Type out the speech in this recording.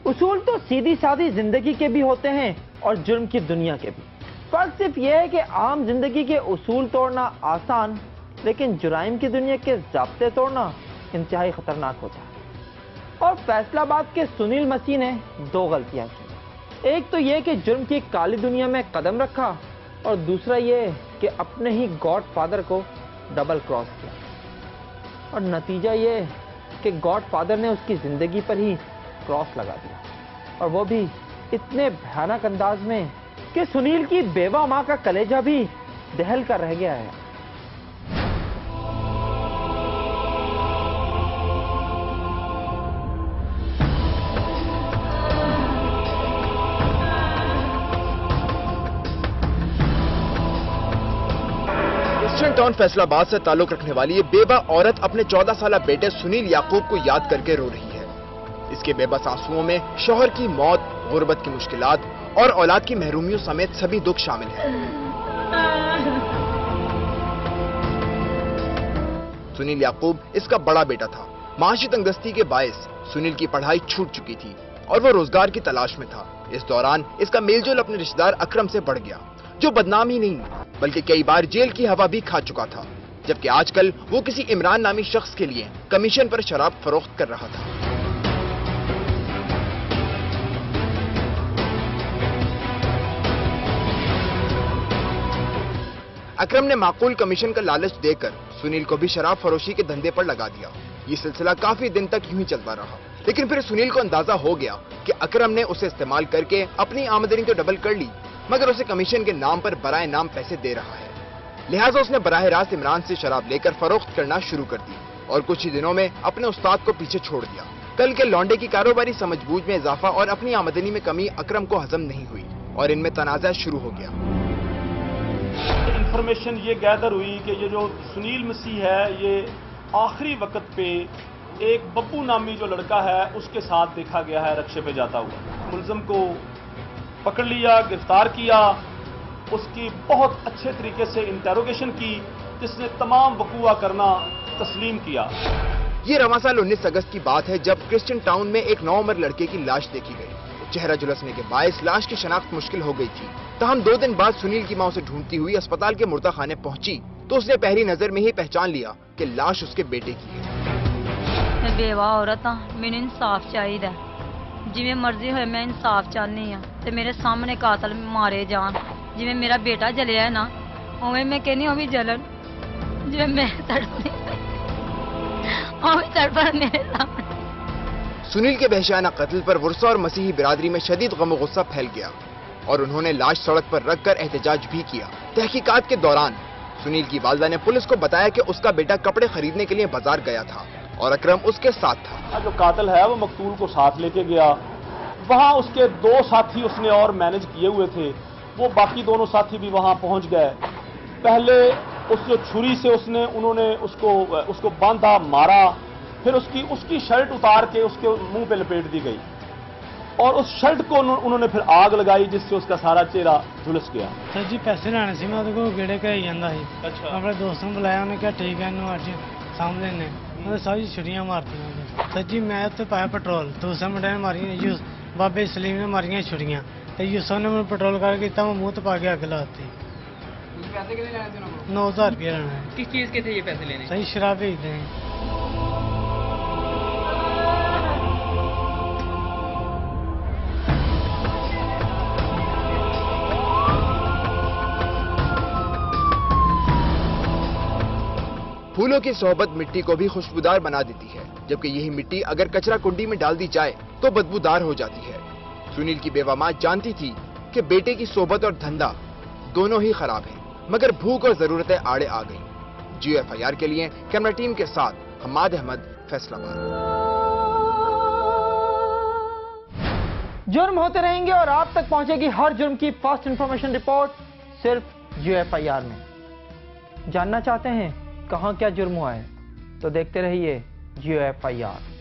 उसूल तो सीधी सादी जिंदगी के भी होते हैं और जुर्म की दुनिया के भी। फर्क सिर्फ यह है कि आम जिंदगी के उसूल तोड़ना आसान, लेकिन जुराइम की दुनिया के ज़ाब्ते तोड़ना इंतहाई खतरनाक होता है। और फैसलाबाद के सुनील मसीह ने दो गलतियां की। एक तो यह कि जुर्म की काली दुनिया में कदम रखा, और दूसरा यह कि अपने ही गॉडफादर को डबल क्रॉस किया। और नतीजा यह कि गॉडफादर ने उसकी जिंदगी पर ही क्रॉस लगा दिया, और वो भी इतने भयानक अंदाज में कि सुनील की बेवा मां का कलेजा भी दहल कर रह गया है। ईस्टर्न टाउन फैसलाबाद से ताल्लुक रखने वाली ये बेवा औरत अपने 14 साल बेटे सुनील याकूब को याद करके रो रही है। इसके बेबस आंसुओं में शौहर की मौत, गुर्बत की मुश्किलात और औलाद की महरूमियों समेत सभी दुख शामिल हैं। सुनील याकूब इसका बड़ा बेटा था। माशी तंगदस्ती के बायस सुनील की पढ़ाई छूट चुकी थी और वो रोजगार की तलाश में था। इस दौरान इसका मेलजोल अपने रिश्तेदार अकरम से बढ़ गया, जो बदनाम ही नहीं बल्कि कई बार जेल की हवा भी खा चुका था, जबकि आजकल वो किसी इमरान नामी शख्स के लिए कमीशन पर शराब फरोख्त कर रहा था। अकरम ने माकूल कमीशन का लालच देकर सुनील को भी शराब फरोशी के धंधे पर लगा दिया। ये सिलसिला काफी दिन तक यूं ही चलता रहा, लेकिन फिर सुनील को अंदाजा हो गया कि अकरम ने उसे इस्तेमाल करके अपनी आमदनी तो डबल कर ली, मगर उसे कमीशन के नाम पर बराए नाम पैसे दे रहा है। लिहाजा उसने बराह रास्त इमरान से शराब लेकर फरोख्त करना शुरू कर दी और कुछ ही दिनों में अपने उस्ताद को पीछे छोड़ दिया। कल के लौंडे की कारोबारी समझबूझ में इजाफा और अपनी आमदनी में कमी अकरम को हजम नहीं हुई और इनमें तनाज़ा शुरू हो गया। इंफॉर्मेशन ये गैदर हुई कि ये जो सुनील मसीह है, ये आखिरी वक्त पे एक बब्बू नामी जो लड़का है उसके साथ देखा गया है रक्शे पे जाता हुआ। मुलजम को पकड़ लिया, गिरफ्तार किया, उसकी बहुत अच्छे तरीके से इंटेरोगेशन की, जिसने तमाम वकूआ करना तस्लीम किया। ये रवां साल 19 अगस्त की बात है, जब क्रिश्चियन टाउन में एक 9 उम्र लड़के की लाश देखी गई। चेहरा झुलसने के बायस लाश की शनाख्त मुश्किल हो गई थी। तहम 2 दिन बाद सुनील की मां उसे ढूंढती हुई अस्पताल के मुर्दा खाने पहुंची तो उसने पहली नजर में ही पहचान लिया कि लाश उसके बेटे की है। मैं बेवा औरत हाँ, मैंने इंसाफ चाहिए, जिमें मर्जी हो मैं इंसाफ चाहनी हाँ, ते मेरे सामने कातल मारे जान। जिमें मेरा बेटा जलिया है ना, उवें मैं कहनी हो भी जलन, जिमें मैं तड़पनी तड़प मेरे सामने। सुनील के वहशियाना कत्ल पर वुरसा और मसीही बिरादरी में शदीद गम और गुस्सा फैल गया और उन्होंने लाश सड़क पर रखकर एहतजाज भी किया। तहकीकात के दौरान सुनील की वालिदा ने पुलिस को बताया कि उसका बेटा कपड़े खरीदने के लिए बाजार गया था और अकरम उसके साथ था। जो कातिल है वो मकतूल को साथ लेके गया। वहां उसके 2 साथी उसने और मैनेज किए हुए थे, वो बाकी दोनों साथी भी वहां पहुंच गए। पहले उस जो छुरी से उन्होंने उसको बांधा, मारा, फिर उसकी शर्ट उतार के उसके मुंह पे लपेट दी गई और उस शर्ट को उन्होंने फिर आग लगाई, जिससे उसका सारा चेहरा झुलस गया। सर जी पैसे लाने से मैं को गेड़े कही जाता है। अच्छा। अपने दोस्तों ने बुलाया, उन्हें कहा ठीक है इन्हों आज सामने ने उन्हें सारी छुरियां मारती। सर जी मैं तो पाया पेट्रोल, दूसरे मुंडे ने मारी, बाबे सलीम ने मारिया छुरियां, तो यूसुफ ने मैं पेट्रोल करके मुंह तो पा के अग लाती। पैसे कितने लेने थे उन्होंने? 9000 रुपया लेना है। किस चीज के थे ये पैसे लेने? सही शराब भेजते हैं। फूलों की सोहबत मिट्टी को भी खुशबूदार बना देती है, जबकि यही मिट्टी अगर कचरा कुंडी में डाल दी जाए तो बदबूदार हो जाती है। सुनील की बेवा मां जानती थी कि बेटे की सोहबत और धंधा दोनों ही खराब हैं, मगर भूख और जरूरतें आड़े आ गईं। जियो एफआईआर के लिए कैमरा टीम के साथ हमाद अहमद, फैसलाबाद। जुर्म होते रहेंगे और आप तक पहुंचेगी हर जुर्म की फास्ट इंफॉर्मेशन रिपोर्ट सिर्फ जियो एफआईआर में। जानना चाहते हैं कहां क्या जुर्म हुआ है, तो देखते रहिए जियो एफआईआर।